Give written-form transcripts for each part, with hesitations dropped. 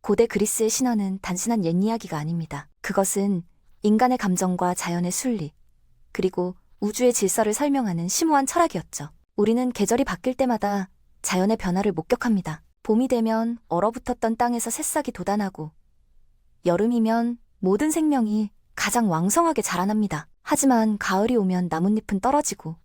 고대 그리스의 신화는 단순한 옛 이야기가 아닙니다. 그것은 인간의 감정과 자연의 순리, 그리고 우주의 질서를 설명하는 심오한 철학이었죠. 우리는 계절이 바뀔 때마다 자연의 변화를 목격합니다. 봄이 되면 얼어붙었던 땅에서 새싹이 돋아나고, 여름이면 모든 생명이 가장 왕성하게 자라납니다. 하지만 가을이 오면 나뭇잎은 떨어지고,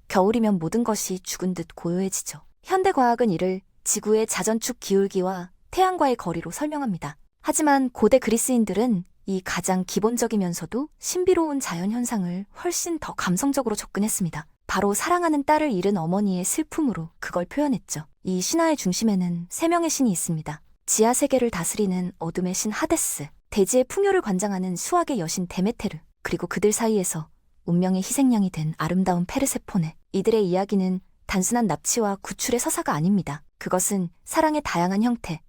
겨울이면 모든 것이 죽은 듯 고요해지죠. 현대과학은 이를 지구의 자전축 기울기와 태양과의 거리로 설명합니다. 하지만 고대 그리스인들은 이 가장 기본적이면서도 신비로운 자연현상을 훨씬 더 감성적으로 접근했습니다. 바로 사랑하는 딸을 잃은 어머니의 슬픔으로 그걸 표현했죠. 이 신화의 중심에는 세 명의 신이 있습니다. 지하 세계를 다스리는 어둠의 신 하데스, 대지의 풍요를 관장하는 수학의 여신 데메테르, 그리고 그들 사이에서 운명의 희생양이 된 아름다운 페르세포네. 이들의 이야기는 단순한 납치와 구출의 서사가 아닙니다. 그것은 사랑의 다양한 형태,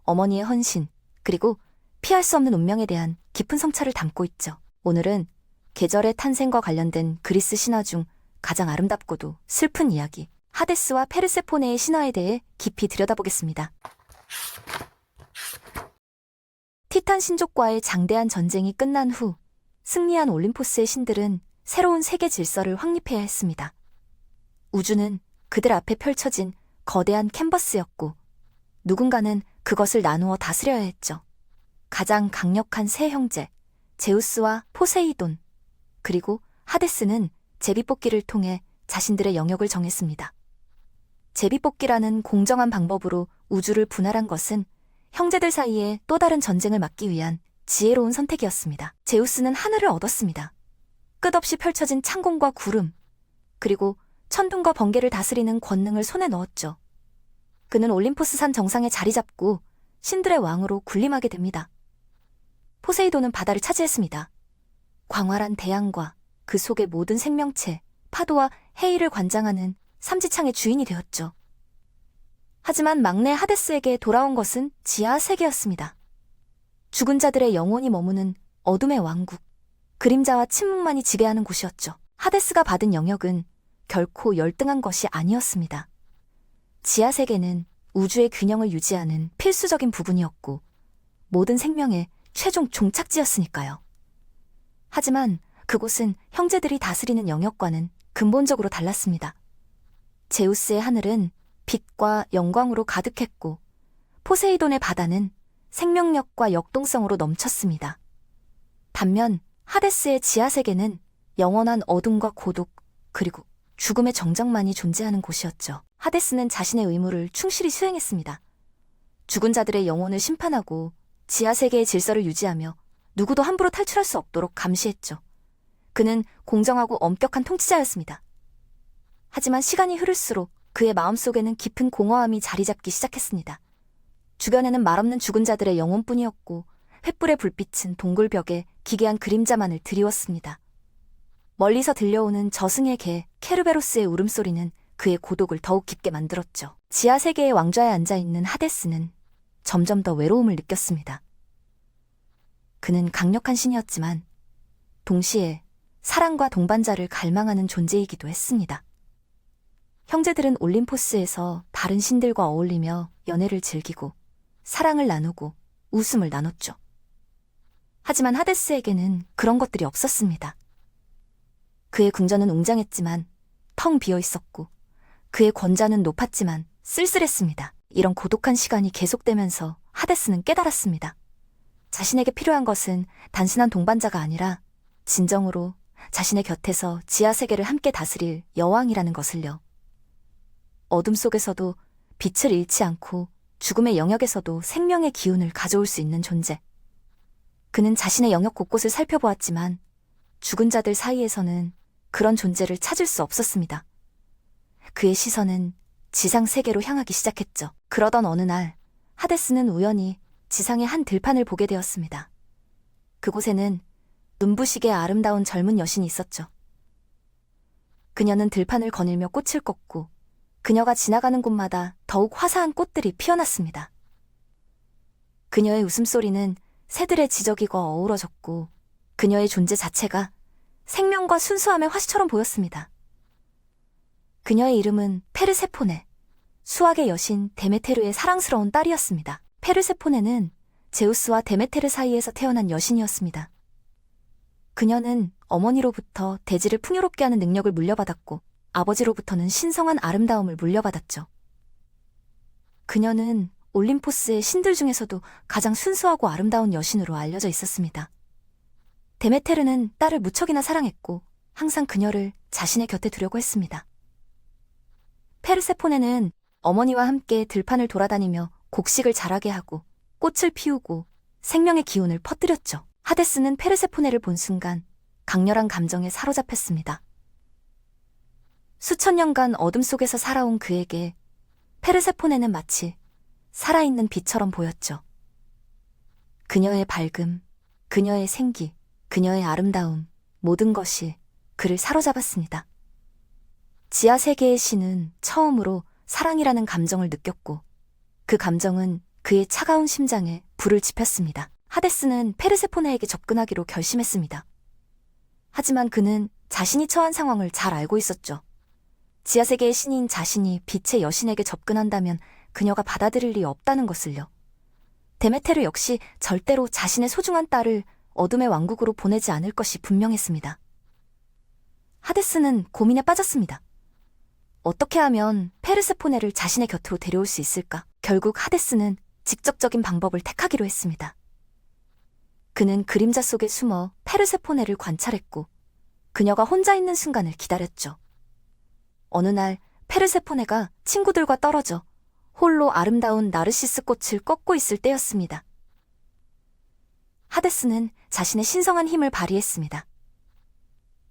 어머니의 헌신, 그리고 피할 수 없는 운명에 대한 깊은 성찰을 담고 있죠. 오늘은 계절의 탄생과 관련된 그리스 신화 중 가장 아름답고도 슬픈 이야기, 하데스와 페르세포네의 신화에 대해 깊이 들여다보겠습니다. 티탄 신족과의 장대한 전쟁이 끝난 후 승리한 올림포스의 신들은 새로운 세계 질서를 확립해야 했습니다. 우주는 그들 앞에 펼쳐진 거대한 캔버스였고, 누군가는 그것을 나누어 다스려야 했죠. 가장 강력한 세 형제, 제우스와 포세이돈, 그리고 하데스는 제비뽑기를 통해 자신들의 영역을 정했습니다. 제비뽑기라는 공정한 방법으로 우주를 분할한 것은 형제들 사이에 또 다른 전쟁을 막기 위한 지혜로운 선택이었습니다. 제우스는 하늘을 얻었습니다. 끝없이 펼쳐진 창공과 구름, 그리고 천둥과 번개를 다스리는 권능을 손에 넣었죠. 그는 올림포스 산 정상에 자리 잡고 신들의 왕으로 군림하게 됩니다. 포세이돈은 바다를 차지했습니다. 광활한 대양과 그 속의 모든 생명체, 파도와 해일을 관장하는 삼지창의 주인이 되었죠. 하지만 막내 하데스에게 돌아온 것은 지하 세계였습니다. 죽은 자들의 영혼이 머무는 어둠의 왕국, 그림자와 침묵만이 지배하는 곳이었죠. 하데스가 받은 영역은 결코 열등한 것이 아니었습니다. 지하 세계는 우주의 균형을 유지하는 필수적인 부분이었고, 모든 생명의 최종 종착지였으니까요. 하지만 그곳은 형제들이 다스리는 영역과는 근본적으로 달랐습니다. 제우스의 하늘은 빛과 영광으로 가득했고, 포세이돈의 바다는 생명력과 역동성으로 넘쳤습니다. 반면 하데스의 지하세계는 영원한 어둠과 고독, 그리고 죽음의 정적만이 존재하는 곳이었죠. 하데스는 자신의 의무를 충실히 수행했습니다. 죽은 자들의 영혼을 심판하고 지하세계의 질서를 유지하며 누구도 함부로 탈출할 수 없도록 감시했죠. 그는 공정하고 엄격한 통치자였습니다. 하지만 시간이 흐를수록 그의 마음속에는 깊은 공허함이 자리 잡기 시작했습니다. 주변에는 말없는 죽은 자들의 영혼뿐이었고, 횃불의 불빛은 동굴벽에 기괴한 그림자만을 드리웠습니다. 멀리서 들려오는 저승의 개 케르베로스의 울음소리는 그의 고독을 더욱 깊게 만들었죠. 지하세계의 왕좌에 앉아있는 하데스는 점점 더 외로움을 느꼈습니다. 그는 강력한 신이었지만 동시에 사랑과 동반자를 갈망하는 존재이기도 했습니다. 형제들은 올림포스에서 다른 신들과 어울리며 연애를 즐기고 사랑을 나누고 웃음을 나눴죠. 하지만 하데스에게는 그런 것들이 없었습니다. 그의 궁전은 웅장했지만 텅 비어 있었고, 그의 권좌는 높았지만 쓸쓸했습니다. 이런 고독한 시간이 계속되면서 하데스는 깨달았습니다. 자신에게 필요한 것은 단순한 동반자가 아니라 진정으로 자신의 곁에서 지하세계를 함께 다스릴 여왕이라는 것을요. 어둠 속에서도 빛을 잃지 않고 죽음의 영역에서도 생명의 기운을 가져올 수 있는 존재. 그는 자신의 영역 곳곳을 살펴보았지만 죽은 자들 사이에서는 그런 존재를 찾을 수 없었습니다. 그의 시선은 지상 세계로 향하기 시작했죠. 그러던 어느 날 하데스는 우연히 지상의 한 들판을 보게 되었습니다. 그곳에는 눈부시게 아름다운 젊은 여신이 있었죠. 그녀는 들판을 거닐며 꽃을 꽂고, 그녀가 지나가는 곳마다 더욱 화사한 꽃들이 피어났습니다. 그녀의 웃음소리는 새들의 지저귀가 어우러졌고, 그녀의 존재 자체가 생명과 순수함의 화시처럼 보였습니다. 그녀의 이름은 페르세포네, 수학의 여신 데메테르의 사랑스러운 딸이었습니다. 페르세포네는 제우스와 데메테르 사이에서 태어난 여신이었습니다. 그녀는 어머니로부터 대지를 풍요롭게 하는 능력을 물려받았고 아버지로부터는 신성한 아름다움을 물려받았죠. 그녀는 올림포스의 신들 중에서도 가장 순수하고 아름다운 여신으로 알려져 있었습니다. 데메테르는 딸을 무척이나 사랑했고 항상 그녀를 자신의 곁에 두려고 했습니다. 페르세포네는 어머니와 함께 들판을 돌아다니며 곡식을 자라게 하고 꽃을 피우고 생명의 기운을 퍼뜨렸죠. 하데스는 페르세포네를 본 순간 강렬한 감정에 사로잡혔습니다. 수천 년간 어둠 속에서 살아온 그에게 페르세포네는 마치 살아있는 빛처럼 보였죠. 그녀의 밝음, 그녀의 생기, 그녀의 아름다움, 모든 것이 그를 사로잡았습니다. 지하 세계의 신은 처음으로 사랑이라는 감정을 느꼈고 그 감정은 그의 차가운 심장에 불을 지폈습니다. 하데스는 페르세포네에게 접근하기로 결심했습니다. 하지만 그는 자신이 처한 상황을 잘 알고 있었죠. 지하세계의 신인 자신이 빛의 여신에게 접근한다면 그녀가 받아들일 리 없다는 것을요. 데메테르 역시 절대로 자신의 소중한 딸을 어둠의 왕국으로 보내지 않을 것이 분명했습니다. 하데스는 고민에 빠졌습니다. 어떻게 하면 페르세포네를 자신의 곁으로 데려올 수 있을까? 결국 하데스는 직접적인 방법을 택하기로 했습니다. 그는 그림자 속에 숨어 페르세포네를 관찰했고 그녀가 혼자 있는 순간을 기다렸죠. 어느 날 페르세포네가 친구들과 떨어져 홀로 아름다운 나르시스 꽃을 꺾고 있을 때였습니다. 하데스는 자신의 신성한 힘을 발휘했습니다.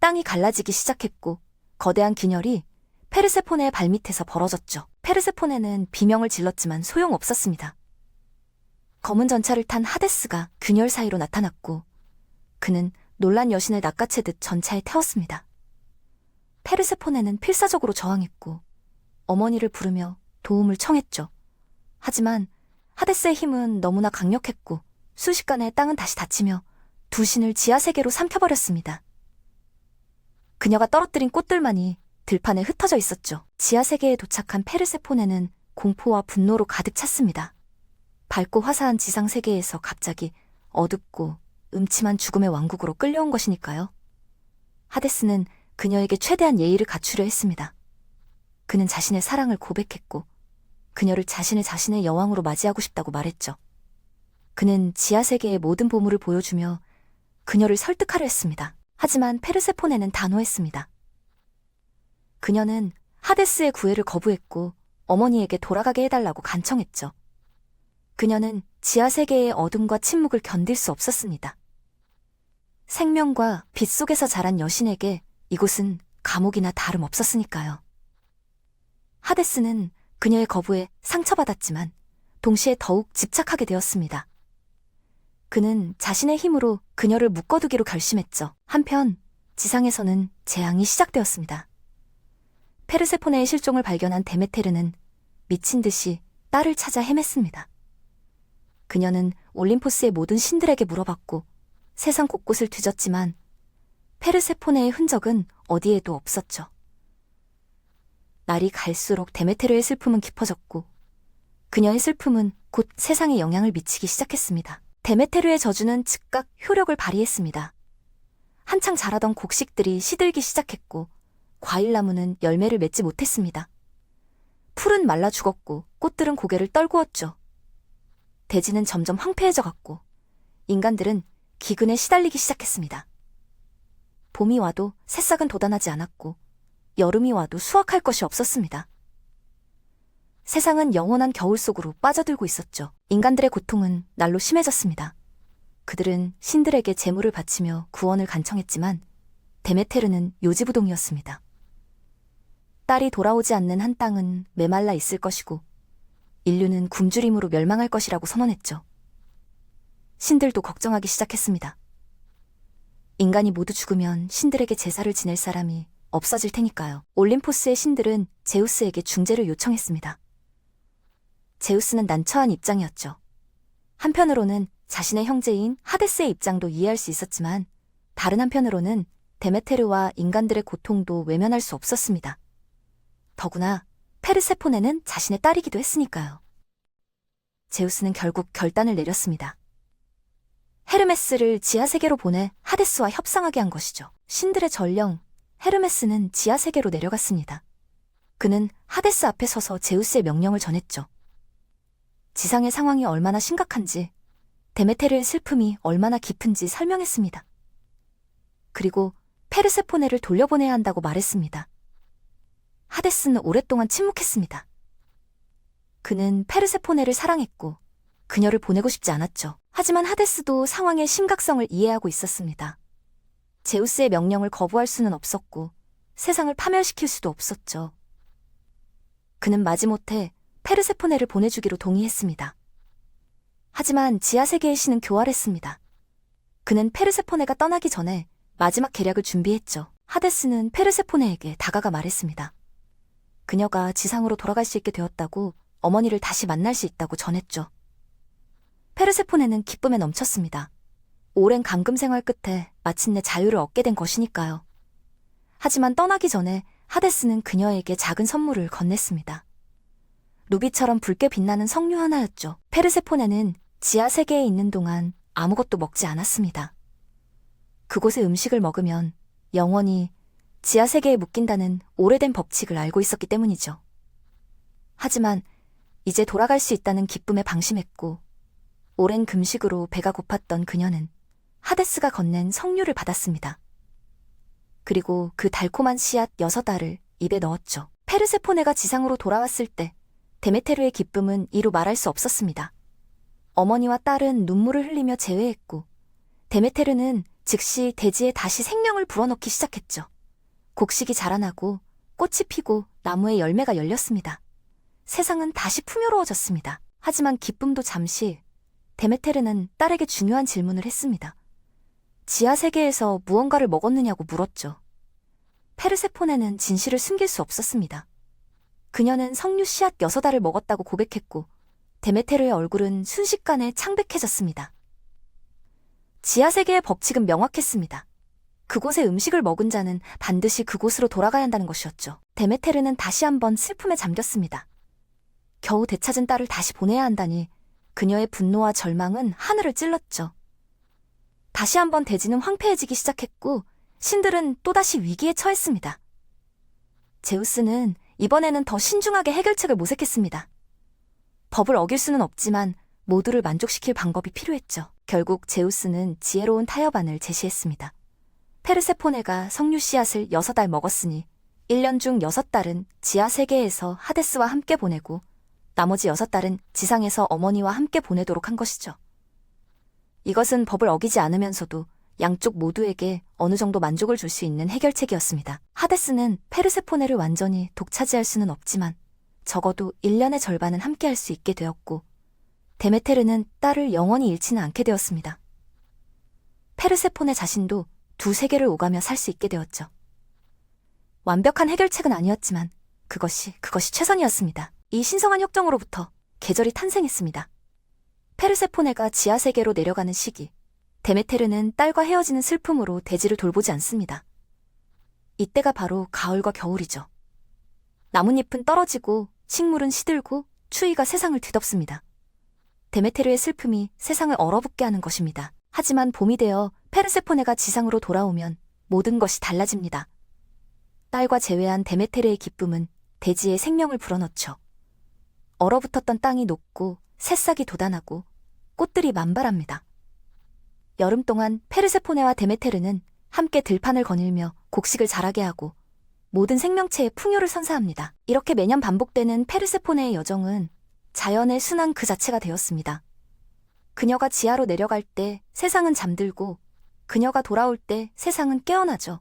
땅이 갈라지기 시작했고 거대한 균열이 페르세포네의 발밑에서 벌어졌죠. 페르세포네는 비명을 질렀지만 소용없었습니다. 검은 전차를 탄 하데스가 균열 사이로 나타났고 그는 놀란 여신을 낚아채듯 전차에 태웠습니다. 페르세포네는 필사적으로 저항했고 어머니를 부르며 도움을 청했죠. 하지만 하데스의 힘은 너무나 강력했고 순식간에 땅은 다시 닫히며 두 신을 지하세계로 삼켜버렸습니다. 그녀가 떨어뜨린 꽃들만이 들판에 흩어져 있었죠. 지하세계에 도착한 페르세포네는 공포와 분노로 가득 찼습니다. 밝고 화사한 지상세계에서 갑자기 어둡고 음침한 죽음의 왕국으로 끌려온 것이니까요. 하데스는 그녀에게 최대한 예의를 갖추려 했습니다. 그는 자신의 사랑을 고백했고 그녀를 자신의 여왕으로 맞이하고 싶다고 말했죠. 그는 지하세계의 모든 보물을 보여주며 그녀를 설득하려 했습니다. 하지만 페르세포네는 단호했습니다. 그녀는 하데스의 구애를 거부했고 어머니에게 돌아가게 해달라고 간청했죠. 그녀는 지하세계의 어둠과 침묵을 견딜 수 없었습니다. 생명과 빛 속에서 자란 여신에게 이곳은 감옥이나 다름없었으니까요. 하데스는 그녀의 거부에 상처받았지만 동시에 더욱 집착하게 되었습니다. 그는 자신의 힘으로 그녀를 묶어두기로 결심했죠. 한편 지상에서는 재앙이 시작되었습니다. 페르세포네의 실종을 발견한 데메테르는 미친 듯이 딸을 찾아 헤맸습니다. 그녀는 올림포스의 모든 신들에게 물어봤고 세상 곳곳을 뒤졌지만 페르세포네의 흔적은 어디에도 없었죠. 날이 갈수록 데메테르의 슬픔은 깊어졌고 그녀의 슬픔은 곧 세상에 영향을 미치기 시작했습니다. 데메테르의 저주는 즉각 효력을 발휘했습니다. 한창 자라던 곡식들이 시들기 시작했고 과일나무는 열매를 맺지 못했습니다. 풀은 말라 죽었고 꽃들은 고개를 떨구었죠. 대지는 점점 황폐해져 갔고 인간들은 기근에 시달리기 시작했습니다. 봄이 와도 새싹은 돋아나지 않았고 여름이 와도 수확할 것이 없었습니다. 세상은 영원한 겨울 속으로 빠져들고 있었죠. 인간들의 고통은 날로 심해졌습니다. 그들은 신들에게 제물을 바치며 구원을 간청했지만 데메테르는 요지부동이었습니다. 딸이 돌아오지 않는 한 땅은 메말라 있을 것이고 인류는 굶주림으로 멸망할 것이라고 선언했죠. 신들도 걱정하기 시작했습니다. 인간이 모두 죽으면 신들에게 제사를 지낼 사람이 없어질 테니까요. 올림포스의 신들은 제우스에게 중재를 요청했습니다. 제우스는 난처한 입장이었죠. 한편으로는 자신의 형제인 하데스의 입장도 이해할 수 있었지만 다른 한편으로는 데메테르와 인간들의 고통도 외면할 수 없었습니다. 더구나 페르세포네는 자신의 딸이기도 했으니까요. 제우스는 결국 결단을 내렸습니다. 헤르메스를 지하세계로 보내 하데스와 협상하게 한 것이죠. 신들의 전령 헤르메스는 지하세계로 내려갔습니다. 그는 하데스 앞에 서서 제우스의 명령을 전했죠. 지상의 상황이 얼마나 심각한지, 데메테르의 슬픔이 얼마나 깊은지 설명했습니다. 그리고 페르세포네를 돌려보내야 한다고 말했습니다. 하데스는 오랫동안 침묵했습니다. 그는 페르세포네를 사랑했고 그녀를 보내고 싶지 않았죠. 하지만 하데스도 상황의 심각성을 이해하고 있었습니다. 제우스의 명령을 거부할 수는 없었고 세상을 파멸시킬 수도 없었죠. 그는 마지못해 페르세포네를 보내주기로 동의했습니다. 하지만 지하세계의 신은 교활했습니다. 그는 페르세포네가 떠나기 전에 마지막 계략을 준비했죠. 하데스는 페르세포네에게 다가가 말했습니다. 그녀가 지상으로 돌아갈 수 있게 되었다고, 어머니를 다시 만날 수 있다고 전했죠. 페르세포네는 기쁨에 넘쳤습니다. 오랜 감금 생활 끝에 마침내 자유를 얻게 된 것이니까요. 하지만 떠나기 전에 하데스는 그녀에게 작은 선물을 건넸습니다. 루비처럼 붉게 빛나는 석류 하나였죠. 페르세포네는 지하 세계에 있는 동안 아무것도 먹지 않았습니다. 그곳의 음식을 먹으면 영원히 지하 세계에 묶인다는 오래된 법칙을 알고 있었기 때문이죠. 하지만 이제 돌아갈 수 있다는 기쁨에 방심했고, 오랜 금식으로 배가 고팠던 그녀는 하데스가 건넨 석류를 받았습니다. 그리고 그 달콤한 씨앗 6알을 입에 넣었죠. 페르세포네가 지상으로 돌아왔을 때 데메테르의 기쁨은 이루 말할 수 없었습니다. 어머니와 딸은 눈물을 흘리며 제외했고, 데메테르는 즉시 대지에 다시 생명을 불어넣기 시작했죠. 곡식이 자라나고 꽃이 피고 나무에 열매가 열렸습니다. 세상은 다시 풍요로워졌습니다. 하지만 기쁨도 잠시, 데메테르는 딸에게 중요한 질문을 했습니다. 지하 세계에서 무언가를 먹었느냐고 물었죠. 페르세포네는 진실을 숨길 수 없었습니다. 그녀는 석류 씨앗 6알을 먹었다고 고백했고, 데메테르의 얼굴은 순식간에 창백해졌습니다. 지하 세계의 법칙은 명확했습니다. 그곳의 음식을 먹은 자는 반드시 그곳으로 돌아가야 한다는 것이었죠. 데메테르는 다시 한번 슬픔에 잠겼습니다. 겨우 되찾은 딸을 다시 보내야 한다니 그녀의 분노와 절망은 하늘을 찔렀죠. 다시 한번 대지는 황폐해지기 시작했고 신들은 또다시 위기에 처했습니다. 제우스는 이번에는 더 신중하게 해결책을 모색했습니다. 법을 어길 수는 없지만 모두를 만족시킬 방법이 필요했죠. 결국 제우스는 지혜로운 타협안을 제시했습니다. 페르세포네가 석류 씨앗을 6알 먹었으니 1년 중 6달은 지하 세계에서 하데스와 함께 보내고 나머지 6달은 지상에서 어머니와 함께 보내도록 한 것이죠. 이것은 법을 어기지 않으면서도 양쪽 모두에게 어느 정도 만족을 줄 수 있는 해결책이었습니다. 하데스는 페르세포네를 완전히 독차지할 수는 없지만 적어도 1년의 절반은 함께할 수 있게 되었고, 데메테르는 딸을 영원히 잃지는 않게 되었습니다. 페르세포네 자신도 두 세계를 오가며 살 수 있게 되었죠. 완벽한 해결책은 아니었지만 그것이 최선이었습니다. 이 신성한 협정으로부터 계절이 탄생했습니다. 페르세포네가 지하세계로 내려가는 시기, 데메테르는 딸과 헤어지는 슬픔으로 대지를 돌보지 않습니다. 이때가 바로 가을과 겨울이죠. 나뭇잎은 떨어지고 식물은 시들고 추위가 세상을 뒤덮습니다. 데메테르의 슬픔이 세상을 얼어붙게 하는 것입니다. 하지만 봄이 되어 페르세포네가 지상으로 돌아오면 모든 것이 달라집니다. 딸과 재회한 데메테르의 기쁨은 대지에 생명을 불어넣죠. 얼어붙었던 땅이 녹고 새싹이 돋아나고 꽃들이 만발합니다. 여름 동안 페르세포네와 데메테르는 함께 들판을 거닐며 곡식을 자라게 하고 모든 생명체의 풍요를 선사합니다. 이렇게 매년 반복되는 페르세포네의 여정은 자연의 순환 그 자체가 되었습니다. 그녀가 지하로 내려갈 때 세상은 잠들고 그녀가 돌아올 때 세상은 깨어나죠.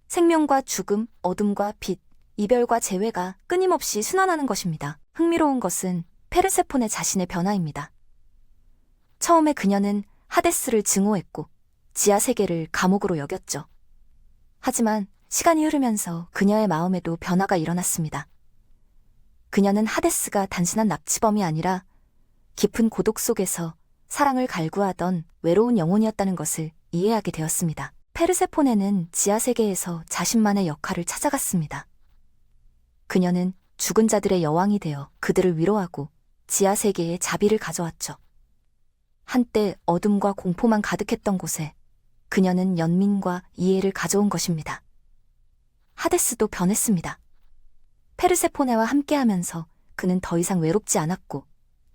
생명과 죽음, 어둠과 빛, 이별과 재회가 끊임없이 순환하는 것입니다. 흥미로운 것은 페르세포네 자신의 변화입니다. 처음에 그녀는 하데스를 증오했고 지하 세계를 감옥으로 여겼죠. 하지만 시간이 흐르면서 그녀의 마음에도 변화가 일어났습니다. 그녀는 하데스가 단순한 납치범이 아니라 깊은 고독 속에서 사랑을 갈구하던 외로운 영혼이었다는 것을 이해하게 되었습니다. 페르세포네는 지하 세계에서 자신만의 역할을 찾아갔습니다. 그녀는 죽은 자들의 여왕이 되어 그들을 위로하고 지하 세계에 자비를 가져왔죠. 한때 어둠과 공포만 가득했던 곳에 그녀는 연민과 이해를 가져온 것입니다. 하데스도 변했습니다. 페르세포네와 함께하면서 그는 더 이상 외롭지 않았고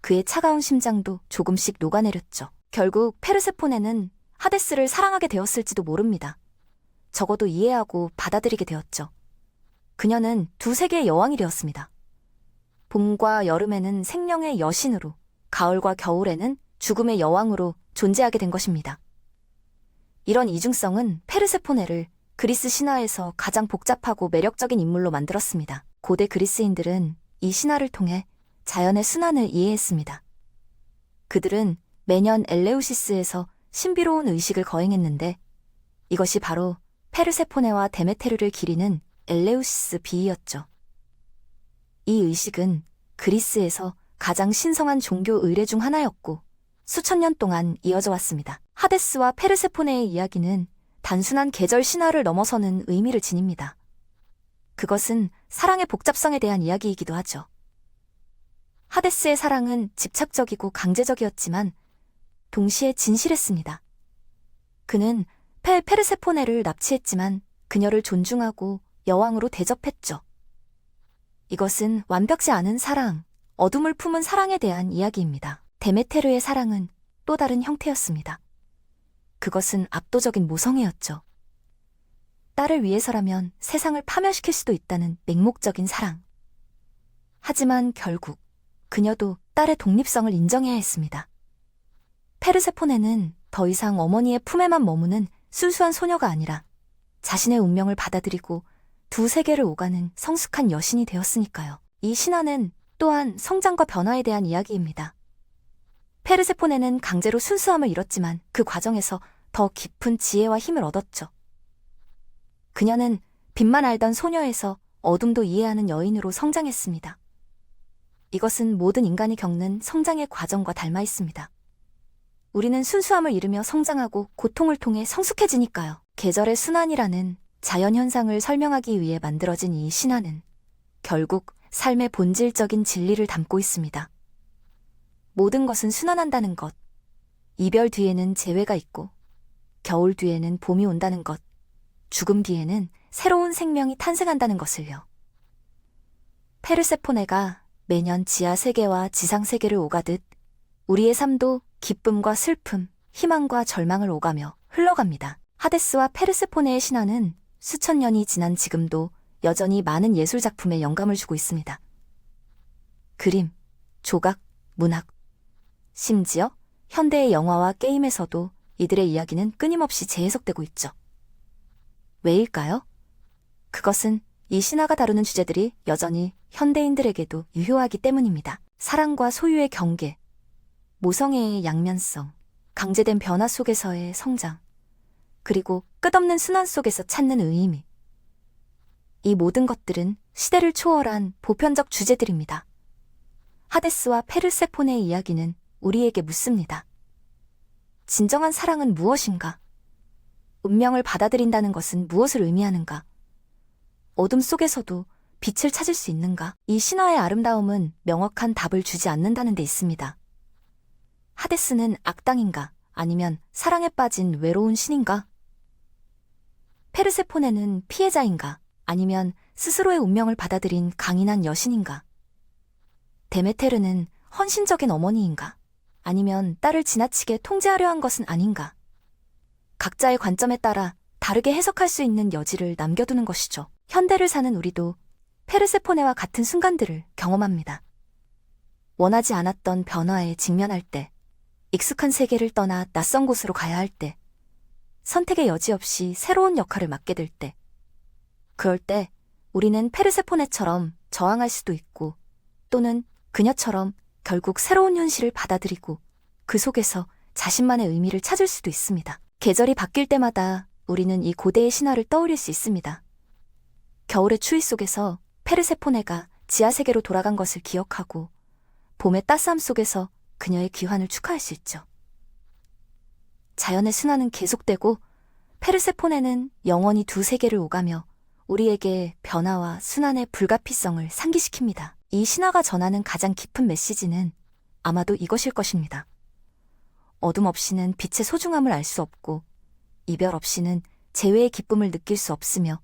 그의 차가운 심장도 조금씩 녹아내렸죠. 결국 페르세포네는 하데스를 사랑하게 되었을지도 모릅니다. 적어도 이해하고 받아들이게 되었죠. 그녀는 두 세계의 여왕이 되었습니다. 봄과 여름에는 생명의 여신으로, 가을과 겨울에는 죽음의 여왕으로 존재하게 된 것입니다. 이런 이중성은 페르세포네를 그리스 신화에서 가장 복잡하고 매력적인 인물로 만들었습니다. 고대 그리스인들은 이 신화를 통해 자연의 순환을 이해했습니다. 그들은 매년 엘레우시스에서 신비로운 의식을 거행했는데 이것이 바로 페르세포네와 데메테르를 기리는 엘레우시스 비이였죠. 이 의식은 그리스에서 가장 신성한 종교 의례 중 하나였고 수천 년 동안 이어져 왔습니다. 하데스와 페르세포네의 이야기는 단순한 계절 신화를 넘어서는 의미를 지닙니다. 그것은 사랑의 복잡성에 대한 이야기이기도 하죠. 하데스의 사랑은 집착적이고 강제적이었지만 동시에 진실했습니다. 그는 페르세포네를 납치했지만 그녀를 존중하고 여왕으로 대접했죠. 이것은 완벽지 않은 사랑, 어둠을 품은 사랑에 대한 이야기입니다. 데메테르의 사랑은 또 다른 형태였습니다. 그것은 압도적인 모성애였죠. 딸을 위해서라면 세상을 파멸시킬 수도 있다는 맹목적인 사랑. 하지만 결국 그녀도 딸의 독립성을 인정해야 했습니다. 페르세포네는 더 이상 어머니의 품에만 머무는 순수한 소녀가 아니라 자신의 운명을 받아들이고 두 세계를 오가는 성숙한 여신이 되었으니까요. 이 신화는 또한 성장과 변화에 대한 이야기입니다. 페르세포네는 강제로 순수함을 잃었지만 그 과정에서 더 깊은 지혜와 힘을 얻었죠. 그녀는 빛만 알던 소녀에서 어둠도 이해하는 여인으로 성장했습니다. 이것은 모든 인간이 겪는 성장의 과정과 닮아 있습니다. 우리는 순수함을 잃으며 성장하고 고통을 통해 성숙해지니까요. 계절의 순환이라는 자연현상을 설명하기 위해 만들어진 이 신화는 결국 삶의 본질적인 진리를 담고 있습니다. 모든 것은 순환한다는 것, 이별 뒤에는 재회가 있고 겨울 뒤에는 봄이 온다는 것, 죽음 뒤에는 새로운 생명이 탄생한다는 것을요. 페르세포네가 매년 지하 세계와 지상 세계를 오가듯 우리의 삶도 기쁨과 슬픔, 희망과 절망을 오가며 흘러갑니다. 하데스와 페르세포네의 신화는 수천 년이 지난 지금도 여전히 많은 예술 작품에 영감을 주고 있습니다. 그림, 조각, 문학, 심지어 현대의 영화와 게임에서도 이들의 이야기는 끊임없이 재해석되고 있죠. 왜일까요? 그것은 이 신화가 다루는 주제들이 여전히 현대인들에게도 유효하기 때문입니다. 사랑과 소유의 경계, 모성애의 양면성, 강제된 변화 속에서의 성장, 그리고 끝없는 순환 속에서 찾는 의미. 이 모든 것들은 시대를 초월한 보편적 주제들입니다. 하데스와 페르세포네의 이야기는 우리에게 묻습니다. 진정한 사랑은 무엇인가? 운명을 받아들인다는 것은 무엇을 의미하는가? 어둠 속에서도 빛을 찾을 수 있는가? 이 신화의 아름다움은 명확한 답을 주지 않는다는 데 있습니다. 하데스는 악당인가? 아니면 사랑에 빠진 외로운 신인가? 페르세포네는 피해자인가? 아니면 스스로의 운명을 받아들인 강인한 여신인가? 데메테르는 헌신적인 어머니인가? 아니면 딸을 지나치게 통제하려 한 것은 아닌가? 각자의 관점에 따라 다르게 해석할 수 있는 여지를 남겨두는 것이죠. 현대를 사는 우리도 페르세포네와 같은 순간들을 경험합니다. 원하지 않았던 변화에 직면할 때, 익숙한 세계를 떠나 낯선 곳으로 가야 할 때, 선택의 여지 없이 새로운 역할을 맡게 될 때, 그럴 때 우리는 페르세포네처럼 저항할 수도 있고 또는 그녀처럼 결국 새로운 현실을 받아들이고 그 속에서 자신만의 의미를 찾을 수도 있습니다. 계절이 바뀔 때마다 우리는 이 고대의 신화를 떠올릴 수 있습니다. 겨울의 추위 속에서 페르세포네가 지하세계로 돌아간 것을 기억하고 봄의 따스함 속에서 그녀의 귀환을 축하할 수 있죠. 자연의 순환은 계속되고 페르세포네는 영원히 두 세계를 오가며 우리에게 변화와 순환의 불가피성을 상기시킵니다. 이 신화가 전하는 가장 깊은 메시지는 아마도 이것일 것입니다. 어둠 없이는 빛의 소중함을 알 수 없고, 이별 없이는 재회의 기쁨을 느낄 수 없으며,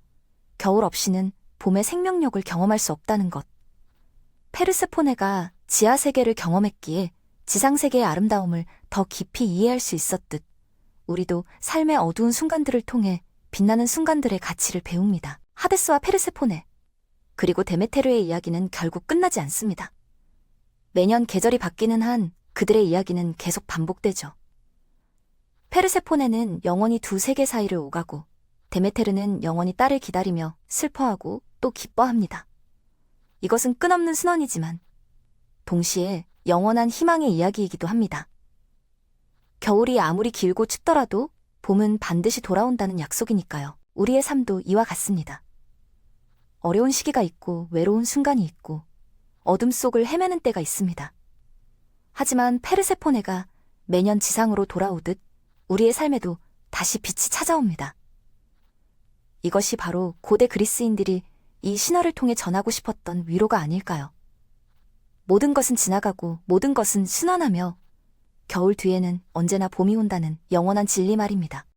겨울 없이는 봄의 생명력을 경험할 수 없다는 것. 페르세포네가 지하 세계를 경험했기에 지상 세계의 아름다움을 더 깊이 이해할 수 있었듯, 우리도 삶의 어두운 순간들을 통해 빛나는 순간들의 가치를 배웁니다. 하데스와 페르세포네, 그리고 데메테르의 이야기는 결국 끝나지 않습니다. 매년 계절이 바뀌는 한 그들의 이야기는 계속 반복되죠. 페르세포네는 영원히 두 세계 사이를 오가고, 데메테르는 영원히 딸을 기다리며 슬퍼하고 또 기뻐합니다. 이것은 끝없는 순환이지만 동시에 영원한 희망의 이야기이기도 합니다. 겨울이 아무리 길고 춥더라도 봄은 반드시 돌아온다는 약속이니까요. 우리의 삶도 이와 같습니다. 어려운 시기가 있고 외로운 순간이 있고 어둠 속을 헤매는 때가 있습니다. 하지만 페르세포네가 매년 지상으로 돌아오듯 우리의 삶에도 다시 빛이 찾아옵니다. 이것이 바로 고대 그리스인들이 이 신화를 통해 전하고 싶었던 위로가 아닐까요? 모든 것은 지나가고 모든 것은 순환하며 겨울 뒤에는 언제나 봄이 온다는 영원한 진리 말입니다.